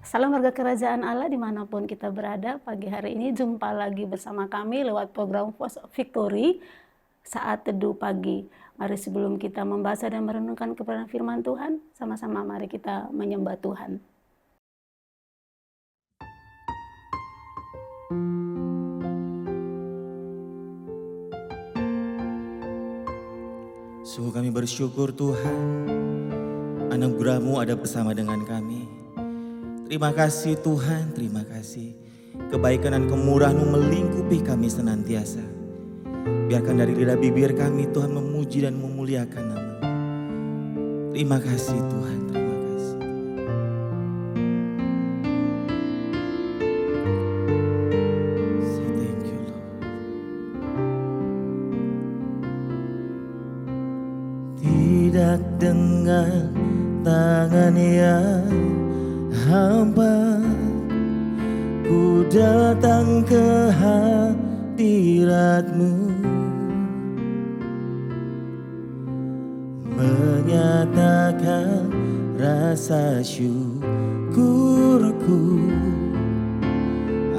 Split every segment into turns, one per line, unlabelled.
Salam warga kerajaan Allah dimanapun kita berada. Pagi hari ini jumpa lagi bersama kami lewat program Voice of Victory saat teduh pagi. Mari sebelum kita membaca dan merenungkan kebenaran firman Tuhan, sama-sama mari kita menyembah Tuhan.
Sungguh kami bersyukur Tuhan, anugerah-Mu ada bersama dengan kami. Terima kasih Tuhan, terima kasih. Kebaikan dan kemurahan-Mu melingkupi kami senantiasa. Biarkan dari lidah bibir kami Tuhan memuji dan memuliakan nama-Mu. Terima kasih Tuhan, terima kasih. Say thank you Lord. Tidak dengan tangan yang hampa, ku datang ke hadirat-Mu, menyatakan rasa syukurku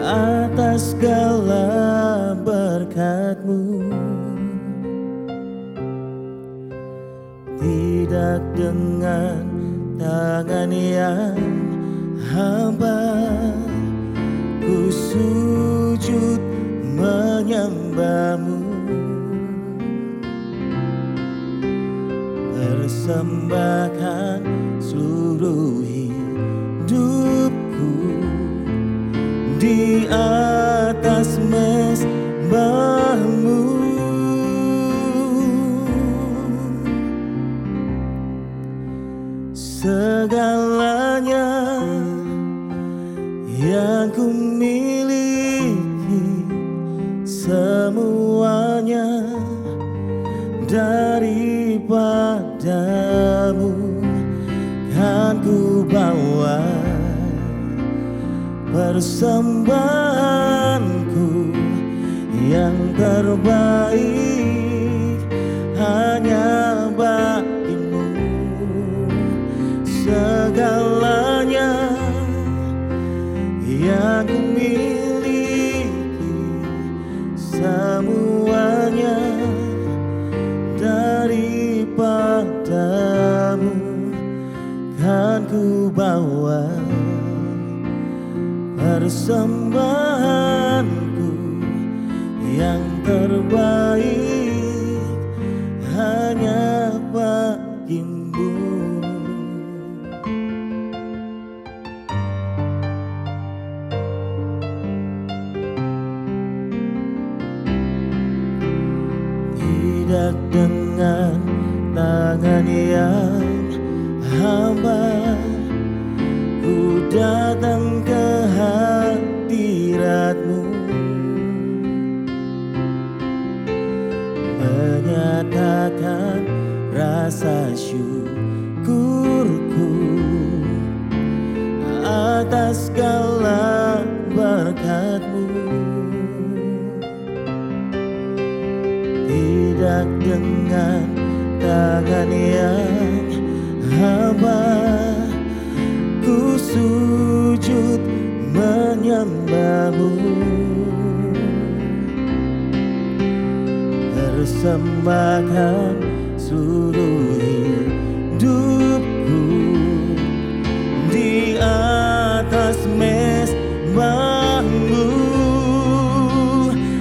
atas segala berkat-Mu. Tidak dengan tangan yang hamba, ku sujud menyembah-Mu, persembahkan seluruh hidupku di atas mezbah-Mu. Segalanya yang ku miliki, semuanya daripada-Mu kan ku bawa. Persembahanku yang terbaik hanya bagi-Mu. Segalanya yang ku miliki, semuanya daripada-Mu kan ku bawa. Persembahanku yang terbaik hanya bagi-Mu. Tidak dengan tangan yang hamba, ku datang ke hadirat-Mu, menyatakan rasa syukurku atas segala berkat-Mu. Tidak dengan tangan yang hamba, ku sujud menyembah-Mu, persembahkan seluruh hidupku di atas mezbah-Mu.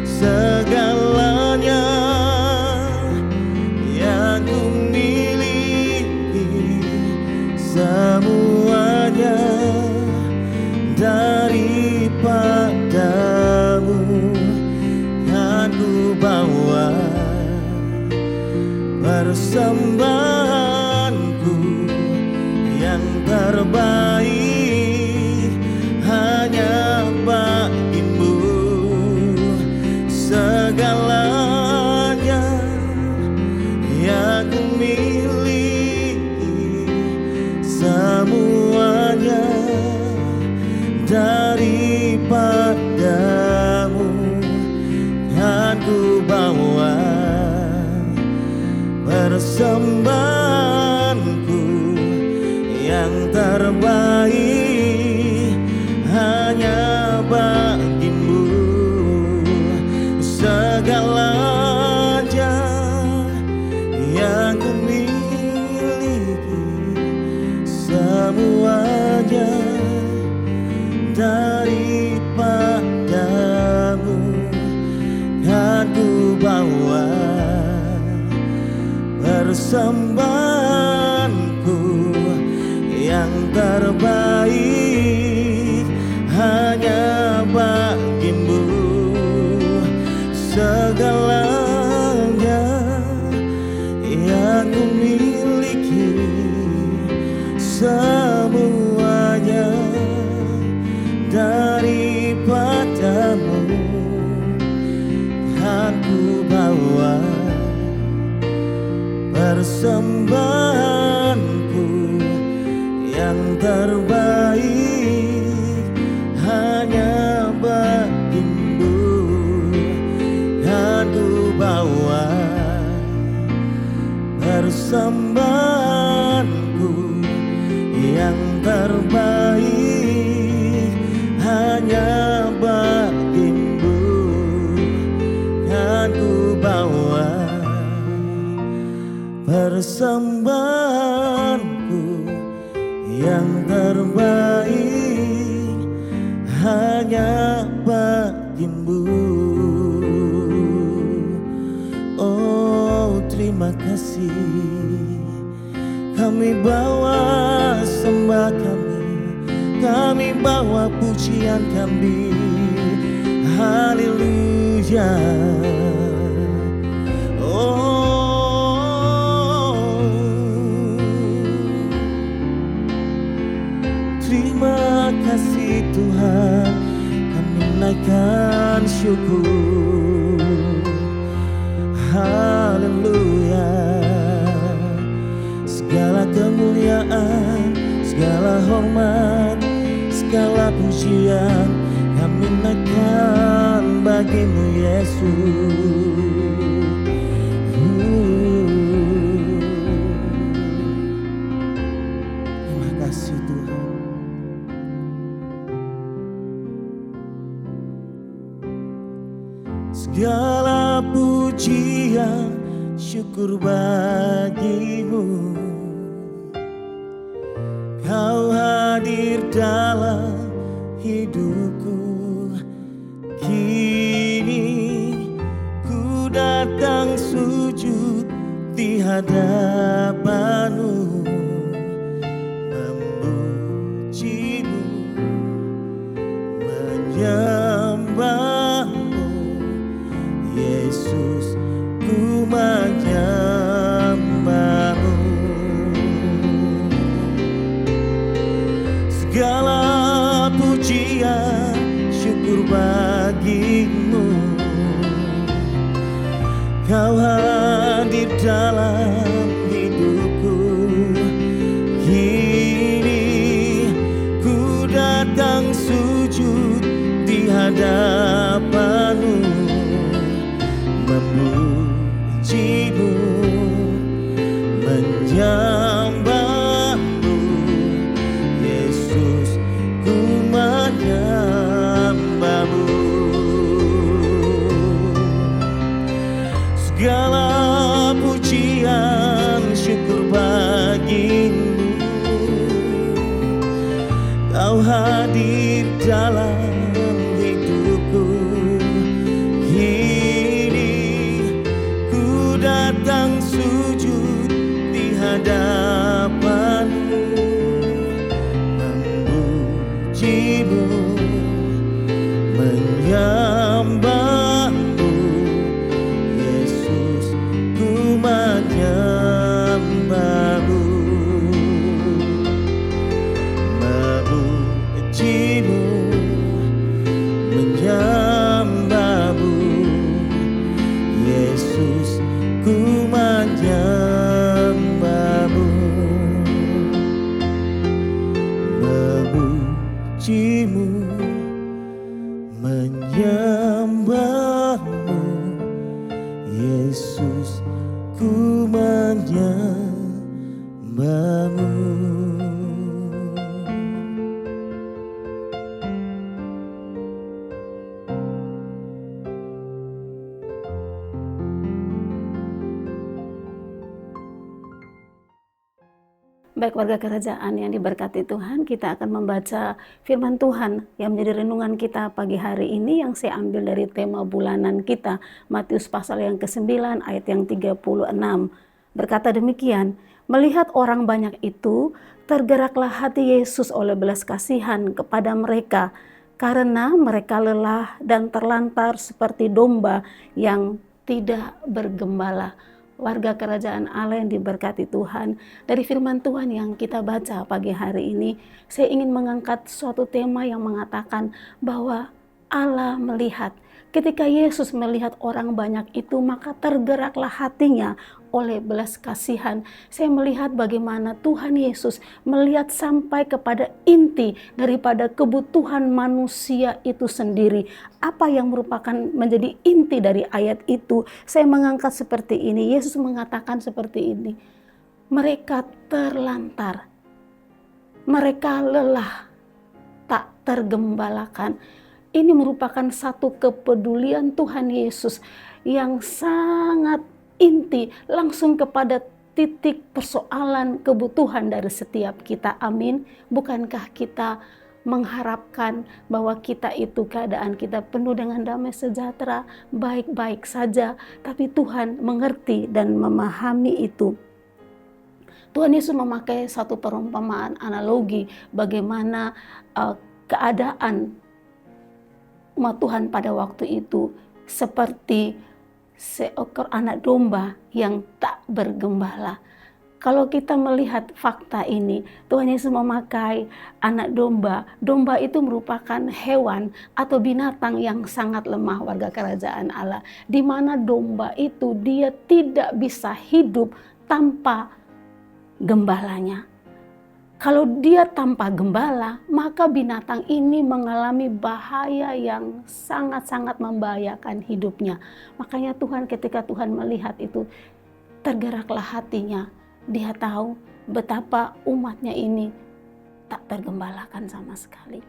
Segalanya yang ku miliki, semuanya daripada-Mu kan ku bawa. Persembahanku yang terbaik hanya bagi-Mu. Segalanya yang ku miliki, semuanya daripada-Mu kan ku bawa. Persembahanku yang terbaik persembahanku yang terbaik hanya bagimu. Segalanya yang ku miliki, semuanya daripadamu. Kan ku bawa persembahanku yang terbaik hanya bagimu. Kan ku bawa persembahanku yang terbaik hanya bagimu. Kan ku bawa persembahanku yang terbaik hanya bagimu. Oh, terima kasih. Kami bawa sembah kami bawa pujian kami. Haleluya. Oh, terima kasih Tuhan, kami naikkan syukur. Haleluya. Segala kemuliaan, segala hormat, segala pujian kami naikkan bagimu Yesus. Terima kasih Tuhan. Segala pujian syukur bagimu. Kau hadir dalam hidupku. Kini ku datang sujud di hadapanmu, memujimu, menyembahmu. Yesus, ku menyembahmu. Segala pujian syukur bagimu. Kau hadir dalam hidupku. Kini ku datang sujud di hadapanmu, memujimu, menyembahmu. Yesus, ku menyembahmu. Segala pujian syukur bagimu. Kau hadir dalam hidupku. Datang sujud di hadapanmu, memujimu, menyembahmu. Yesus, ku menyembahmu, memujimu, menyembahmu. Yesus, ku menyembahmu, memujimu, menyembahmu. Yesus, ku menyembahmu.
Baik warga kerajaan yang diberkati Tuhan, kita akan membaca firman Tuhan yang menjadi renungan kita pagi hari ini yang saya ambil dari tema bulanan kita, Matius pasal yang ke-9 ayat yang 36. Berkata demikian, melihat orang banyak itu, tergeraklah hati Yesus oleh belas kasihan kepada mereka, karena mereka lelah dan terlantar seperti domba yang tidak bergembala. Warga kerajaan Allah yang diberkati Tuhan, dari firman Tuhan yang kita baca pagi hari ini, saya ingin mengangkat suatu tema yang mengatakan bahwa Allah melihat. Ketika Yesus melihat orang banyak itu, maka tergeraklah hatinya oleh belas kasihan. Saya melihat bagaimana Tuhan Yesus melihat sampai kepada inti daripada kebutuhan manusia itu sendiri. Apa yang merupakan menjadi inti dari ayat itu? Saya mengangkat seperti ini. Yesus mengatakan seperti ini. Mereka terlantar. Mereka lelah, tak tergembalakan. Ini merupakan satu kepedulian Tuhan Yesus yang sangat inti, langsung kepada titik persoalan kebutuhan dari setiap kita. Amin. Bukankah kita mengharapkan bahwa kita itu keadaan kita penuh dengan damai sejahtera, baik-baik saja, tapi Tuhan mengerti dan memahami itu. Tuhan Yesus memakai satu perumpamaan analogi bagaimana keadaan umat Tuhan pada waktu itu seperti seekor anak domba yang tak bergembala. Kalau kita melihat fakta ini, Tuhan Yesus memakai anak domba. Domba itu merupakan hewan atau binatang yang sangat lemah, warga kerajaan Allah. Di mana domba itu dia tidak bisa hidup tanpa gembalanya. Kalau dia tanpa gembala, maka binatang ini mengalami bahaya yang sangat-sangat membahayakan hidupnya. Makanya Tuhan, ketika Tuhan melihat itu, tergeraklah hatinya. Dia tahu betapa umatnya ini tak tergembalakan sama sekali.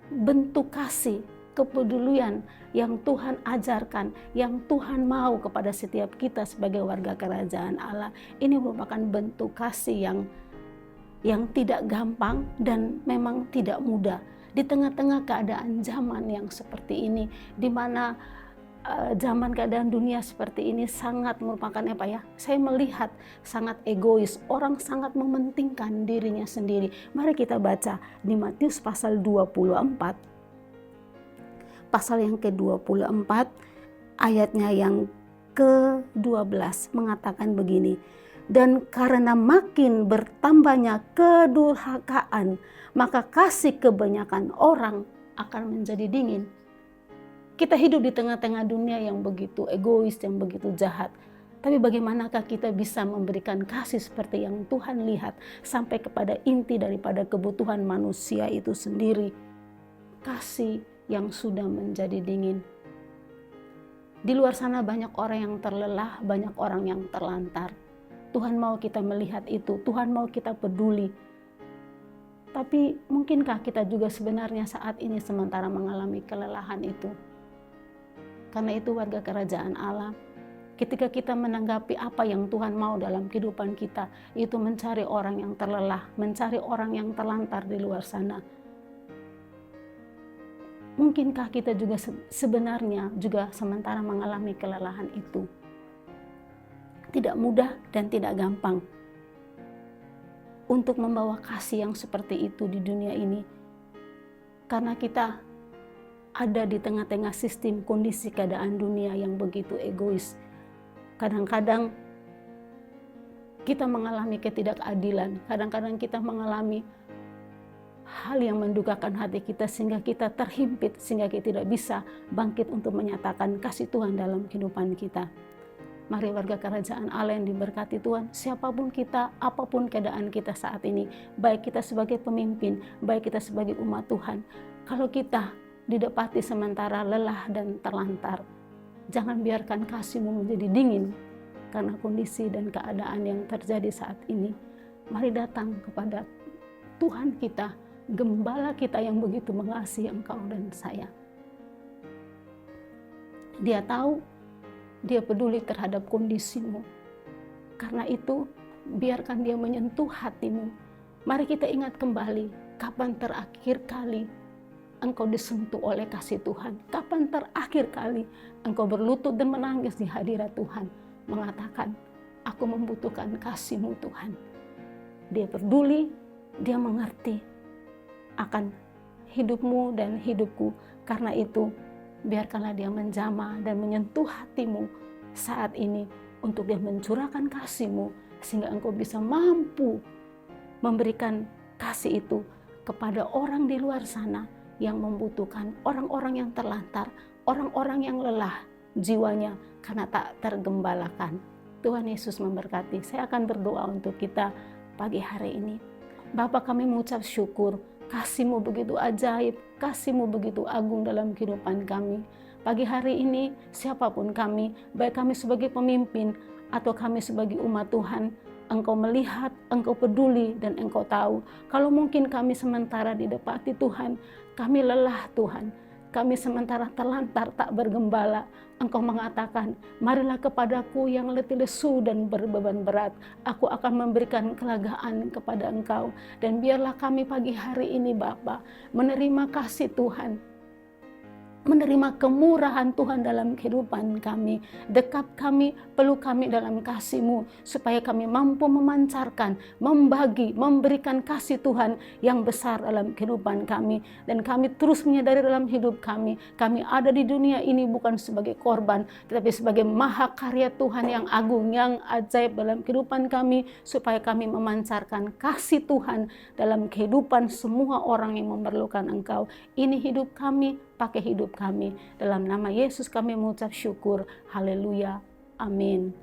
Bentuk kasih, kepedulian yang Tuhan ajarkan, yang Tuhan mau kepada setiap kita sebagai warga kerajaan Allah, ini merupakan bentuk kasih yang tidak gampang dan memang tidak mudah. Di tengah-tengah keadaan zaman yang seperti ini, di mana zaman keadaan dunia seperti ini sangat merupakan saya melihat sangat egois, orang sangat mementingkan dirinya sendiri. Mari kita baca di Matius pasal 24, pasal yang ke-24, ayatnya yang ke-12 mengatakan begini. Dan karena makin bertambahnya kedurhakaan, maka kasih kebanyakan orang akan menjadi dingin. Kita hidup di tengah-tengah dunia yang begitu egois, yang begitu jahat. Tapi bagaimanakah kita bisa memberikan kasih seperti yang Tuhan lihat sampai kepada inti daripada kebutuhan manusia itu sendiri. Kasih yang sudah menjadi dingin. Di luar sana banyak orang yang terlelah, banyak orang yang terlantar. Tuhan mau kita melihat itu, Tuhan mau kita peduli. Tapi mungkinkah kita juga sebenarnya saat ini sementara mengalami kelelahan itu? Karena itu warga kerajaan Allah, ketika kita menanggapi apa yang Tuhan mau dalam kehidupan kita, itu mencari orang yang terlelah, mencari orang yang terlantar di luar sana. Mungkinkah kita juga sebenarnya juga sementara mengalami kelelahan itu? Tidak mudah dan tidak gampang untuk membawa kasih yang seperti itu di dunia ini. Karena kita ada di tengah-tengah sistem kondisi keadaan dunia yang begitu egois. Kadang-kadang kita mengalami ketidakadilan, kadang-kadang kita mengalami hal yang mendukakan hati kita sehingga kita terhimpit, sehingga kita tidak bisa bangkit untuk menyatakan kasih Tuhan dalam kehidupan kita. Mari warga kerajaan Allah yang diberkati Tuhan, siapapun kita, apapun keadaan kita saat ini, baik kita sebagai pemimpin, baik kita sebagai umat Tuhan, kalau kita didapati sementara lelah dan terlantar, jangan biarkan kasih-Mu menjadi dingin karena kondisi dan keadaan yang terjadi saat ini. Mari datang kepada Tuhan kita, Gembala kita yang begitu mengasihi Engkau dan saya. Dia tahu, Dia peduli terhadap kondisimu. Karena itu, biarkan Dia menyentuh hatimu. Mari kita ingat kembali, kapan terakhir kali engkau disentuh oleh kasih Tuhan? Kapan terakhir kali engkau berlutut dan menangis di hadirat Tuhan? Mengatakan, aku membutuhkan kasih-Mu Tuhan. Dia peduli, dia mengerti akan hidup-Mu dan hidupku. Karena itu, biarkanlah dia menjamah dan menyentuh hati-Mu saat ini untuk dia mencurahkan kasih-Mu, sehingga Engkau bisa mampu memberikan kasih itu kepada orang di luar sana yang membutuhkan, orang-orang yang terlantar, orang-orang yang lelah jiwanya karena tak tergembalakan. Tuhan Yesus memberkati. Saya akan berdoa untuk kita pagi hari ini. Bapa, kami mengucap syukur, kasih-Mu begitu ajaib, kasih-Mu begitu agung dalam kehidupan kami. Pagi hari ini, siapapun kami, baik kami sebagai pemimpin atau kami sebagai umat Tuhan, Engkau melihat, Engkau peduli, dan Engkau tahu. Kalau mungkin kami sementara didapati Tuhan, kami lelah Tuhan, kami sementara terlantar tak bergembala. Engkau mengatakan, marilah kepadaku yang letih lesu dan berbeban berat, aku akan memberikan kelegaan kepada Engkau. Dan biarlah kami pagi hari ini Bapa menerima kasih Tuhan, menerima kemurahan Tuhan dalam kehidupan kami. Dekap kami, peluk kami dalam kasih-Mu, supaya kami mampu memancarkan, membagi, memberikan kasih Tuhan yang besar dalam kehidupan kami. Dan kami terus menyadari dalam hidup kami ada di dunia ini bukan sebagai korban, tetapi sebagai mahakarya Tuhan yang agung, yang ajaib dalam kehidupan kami, supaya kami memancarkan kasih Tuhan dalam kehidupan semua orang yang memerlukan Engkau. Ini hidup kami, pakai hidup kami. Dalam nama Yesus kami mengucap syukur. Haleluya. Amin.